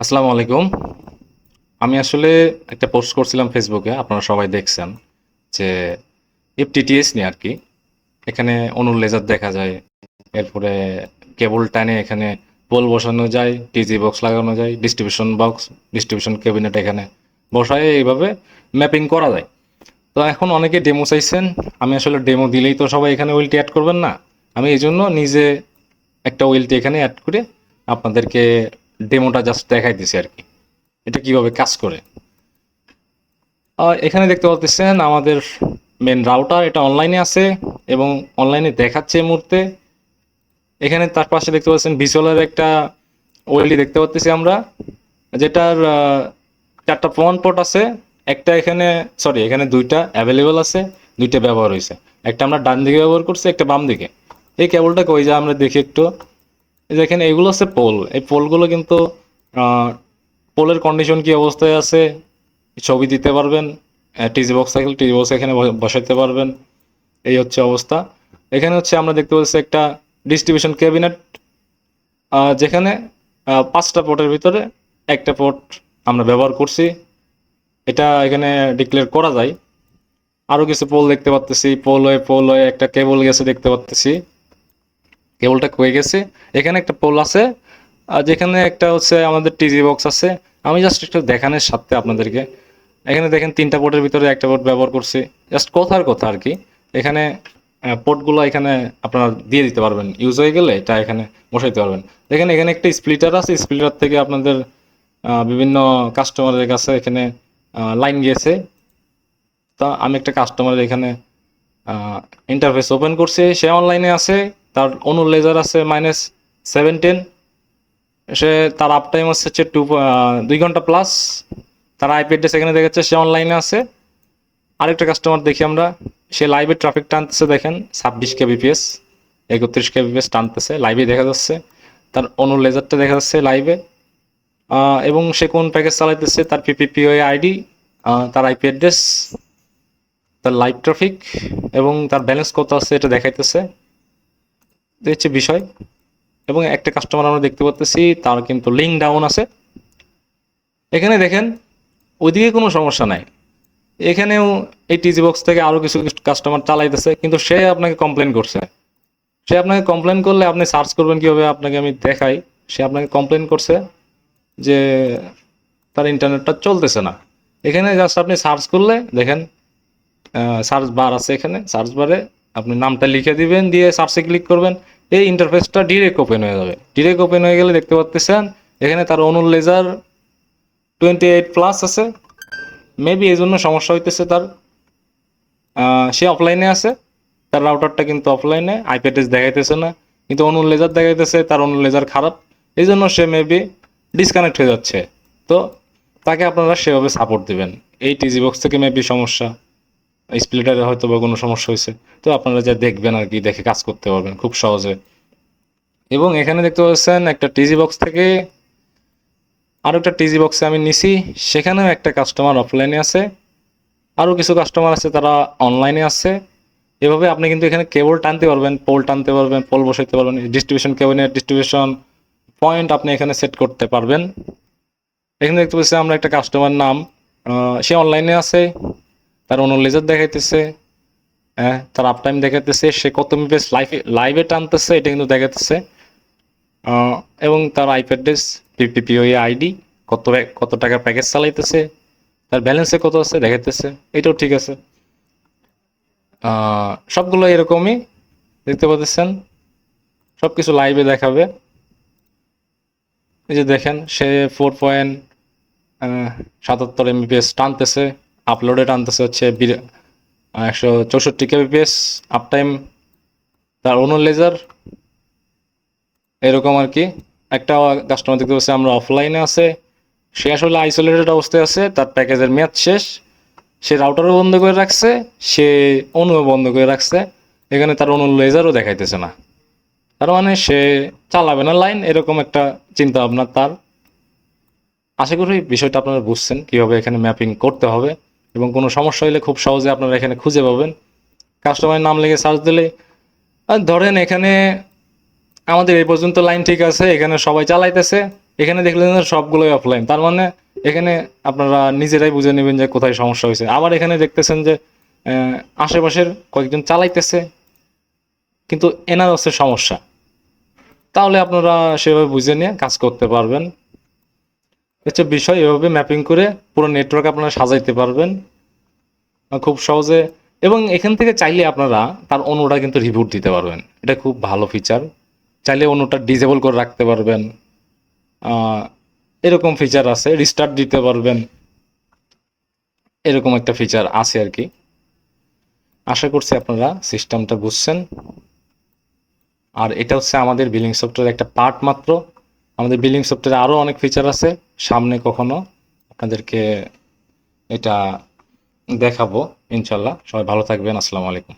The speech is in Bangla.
আসসালামু আলাইকুম। আমি আসলে একটা পোস্ট করছিলাম ফেসবুকে, আপনারা সবাই দেখছেন যে এফটিটিএস নিয়ে আর কি। এখানে অনুর লেজার দেখা যায়, এরপরে কেবল টানে এখানে পোল বসানো যায়, টিজি বক্স লাগানো যায়, ডিস্ট্রিবিউশন বক্স, ডিস্ট্রিবিউশন ক্যাবিনেট এখানে বসায় এইভাবে ম্যাপিং করা যায়। তো এখন অনেকে ডেমো চাইছেন, আমি আসলে ডেমো দিলেই তো সবাই এখানে ওয়েলটি অ্যাড করবেন না। আমি এই জন্য নিজে একটা ওয়েলটি এখানে অ্যাড করে আপনাদেরকে ডেমোটা জাস্ট দেখাই দিছি আর কি, এটা কিভাবে কাজ করে। এখানে দেখতে পাচ্ছেন আমাদের মেন রাউটার, এটা অনলাইনে আছে এবং অনলাইনে দেখাচ্ছে এই মুহূর্তে। এখানে তার পাশে দেখতে পাচ্ছেন ভিজুয়ালের একটা ওয়েলডি দেখতে পাচ্ছি আমরা, যেটার চারটা ফোন পোর্ট আছে। একটা এখানে, সরি, এখানে দুইটা অ্যাভেলেবল আছে, দুইটা ব্যবহার হয়েছে। একটা আমরা ডান দিকে ব্যবহার করছি, একটা বাম দিকে। এই কেবলটাকে ওই যে আমরা দেখি একটু, এই যে এখানে এগুলো হচ্ছে পোল। এই পোলগুলো কিন্তু পোলের কন্ডিশন কি অবস্থায় আছে ছবি দিতে পারবেন। টিজি বক্স থাকলে টিজি বক্স এখানে বসাইতে পারবেন। এই হচ্ছে অবস্থা। এখানে হচ্ছে আমরা দেখতে পাচ্ছি একটা ডিস্ট্রিবিউশন ক্যাবিনেট, যেখানে পাঁচটা পোর্টের ভিতরে একটা পোর্ট আমরা ব্যবহার করছি, এটা এখানে ডিক্লেয়ার করা যায়। আরও কিছু পোল দেখতে পাচ্ছি, পোল হয়ে একটা কেবল গেছে দেখতে পাচ্ছি, কেবলটা কয়ে গেছে। এখানে একটা পোল আছে, আর যেখানে একটা হচ্ছে আমাদের টিজি বক্স আছে। আমি জাস্ট একটু দেখানোর সাথে আপনাদেরকে, এখানে দেখেন তিনটা পোর্টের ভিতরে একটা পোর্ট ব্যবহার করছি, জাস্ট কথার কথা আর কি। এখানে পোর্টগুলো এখানে আপনারা দিয়ে দিতে পারবেন, ইউজ হয়ে গেলে এটা এখানে বসাইতে পারবেন। দেখেন এখানে একটা স্প্লিটার আছে, স্প্লিটার থেকে আপনাদের বিভিন্ন কাস্টমারের কাছে এখানে লাইন গিয়েছে। তা আমি একটা কাস্টমারের এখানে ইন্টারফেস ওপেন করছি, সে অনলাইনে আছে, তার অনুর লেজার আছে -17। সে তার আপ টাইম হচ্ছে 2 ঘন্টা প্লাস। তার আইপ্যাডে সেখানে দেখাচ্ছে সে অনলাইনে আছে। আরেকটা কাস্টমার দেখি আমরা, সে লাইভে ট্রাফিক টানতেছে, দেখেন 26 kbps, 31 kbps টানতেছে, লাইভে দেখা যাচ্ছে। তার অনুর লেজারটা দেখা যাচ্ছে লাইভে, এবং সে কোন প্যাকেজ চালাইতেছে, তার পিপিপিওএ আইডি, তার আইপি অ্যাড্রেস, তার লাইভ ট্রাফিক এবং তার ব্যালেন্স কত আছে এটা দেখাইতেছে। এই হচ্ছে বিষয়। এবং একটা কাস্টমার আমরা দেখতে পাচ্ছি তার কিন্তু লিঙ্ক ডাউন আছে। এখানে দেখেন ওইদিকে কোনো সমস্যা নাই, এখানেও এই টিজি বক্স থেকে আরও কিছু কাস্টমার চালাইতেছে, কিন্তু সে আপনাকে কমপ্লেন করছে। সে আপনাকে কমপ্লেন করলে আপনি সার্চ করবেন কীভাবে, আপনাকে আমি দেখাই। সে আপনাকে কমপ্লেন করছে যে তার ইন্টারনেটটা চলতেছে না। এখানে জাস্ট আপনি সার্চ করলে দেখেন সার্চ বার আছে, এখানে সার্চ বারে আপনি নামটা লিখে দিবেন, দিয়ে সার্চে ক্লিক করবেন, এই ইন্টারফেসটা ডিরেক্ট ওপেন হয়ে যাবে। ডিরেক্ট ওপেন হয়ে গেলে দেখতে পাচ্ছেন এখানে তার অনুর লেজার 28+ আছে। মেবি এই জন্য সমস্যা হইতেছে তার। সে অফলাইনে আছে, তার রাউটারটা কিন্তু অফলাইনে, আইপ্যাডেস দেখাইতেছে না, কিন্তু অনুর লেজার দেখাইতেছে, তার অনুর লেজার খারাপ। এই জন্য সে মেবি ডিসকানেক্ট হয়ে যাচ্ছে। তো তাকে আপনারা সেভাবে সাপোর্ট দিবেন। এই টিজি বক্স থেকে মেবি সমস্যা, স্প্লিটারে হয়তো বা কোনো সমস্যা হয়েছে। তো আপনারা যা দেখবেন আর কি, দেখে কাজ করতে পারবেন খুব সহজে। এবং এখানে দেখতে পাচ্ছেন একটা টিজি বক্স থেকে আরও একটা টিজি বক্সে আমি নিছি, সেখানেও একটা কাস্টমার অফলাইনে আছে, আরও কিছু কাস্টমার আছে তারা অনলাইনে আছে। এভাবে আপনি কিন্তু এখানে কেবল টানতে পারবেন, পোল টানতে পারবেন, পোল বসাইতে পারবেন, ডিস্ট্রিবিউশন কেবিনেট, ডিস্ট্রিবিউশন পয়েন্ট আপনি এখানে সেট করতে পারবেন। এখানে দেখতে পাচ্ছি আমরা একটা কাস্টমার নাম, সে অনলাইনে আছে, তার অনুর লেজার দেখাইতেছে, হ্যাঁ, তার আপ টাইম দেখাতেছে, সে কত এমবিপিএস লাইভে টানতেছে এটা কিন্তু দেখাতেছে, এবং তার আইপ্যাডেস, পিপিপিওএ আইডি, কত টাকার প্যাকেজ চালাইতেছে, তার ব্যালেন্সে কত আছে দেখাইতেছে, এটাও ঠিক আছে। সবগুলো এরকমই দেখতে পাচ্ছেন, সব কিছু লাইভে দেখাবে। এই যে দেখেন সে 4.77 MBPS টানতেছে, আপলোডে টানতেছে হচ্ছে 164 kbps আপ টাইম। তার অনুর লেজার এরকম আর কি। একটা কাস্টমার দেখতে পাচ্ছি আমরা অফলাইনে আছে, সে আসলে আইসোলেটেড অবস্থায় আছে, তার প্যাকেজের মেয়াদ শেষ, সে রাউটারও বন্ধ করে রাখছে, সে অনুও বন্ধ করে রাখছে, এখানে তার অনুর লেজারও দেখাইতেছে না। তার মানে সে চালাবে না লাইন, এরকম একটা চিন্তা ভাবনা তার। আশা করি বিষয়টা আপনারা বুঝছেন কীভাবে এখানে ম্যাপিং করতে হবে, এবং কোনো সমস্যা হলে খুব সহজে আপনারা এখানে খুঁজে পাবেন। কাস্টমারের নাম লিখে সার্চ দিলে, আর ধরেন এখানে আমাদের এই পর্যন্ত লাইন ঠিক আছে, এখানে সবাই চালাইতেছে, এখানে দেখলেন যে সবগুলোই অফলাইন, তার মানে এখানে আপনারা নিজেরাই বুঝে নেবেন যে কোথায় সমস্যা হয়েছে। আবার এখানে দেখতেছেন যে আশেপাশের কয়েকজন চালাইতেছে, কিন্তু এনার হচ্ছে সমস্যা, তাহলে আপনারা সেভাবে বুঝে নিয়ে কাজ করতে পারবেন। হচ্ছে বিষয়, এভাবে ম্যাপিং করে পুরো নেটওয়ার্ক আপনারা সাজাইতে পারবেন খুব সহজে। এবং এখান থেকে চাইলে আপনারা তার অন্যটা কিন্তু রিবুট দিতে পারবেন, এটা খুব ভালো ফিচার। চাইলে অন্যটা ডিসেবল করে রাখতে পারবেন, আহ, এরকম ফিচার আছে, রিস্টার্ট দিতে পারবেন, এরকম একটা ফিচার আছে আর কি। আশা করছি আপনারা সিস্টেমটা বুঝছেন। আর এটা হচ্ছে আমাদের বিলিং সফটওয়্যার একটা পার্ট মাত্র। আমাদের বিলিং সফটওয়্যারে আরও অনেক ফিচার আছে, সামনে কখনো আপনাদেরকে এটা দেখাবো ইনশাল্লাহ। সবাই ভালো থাকবেন, আসসালামু আলাইকুম।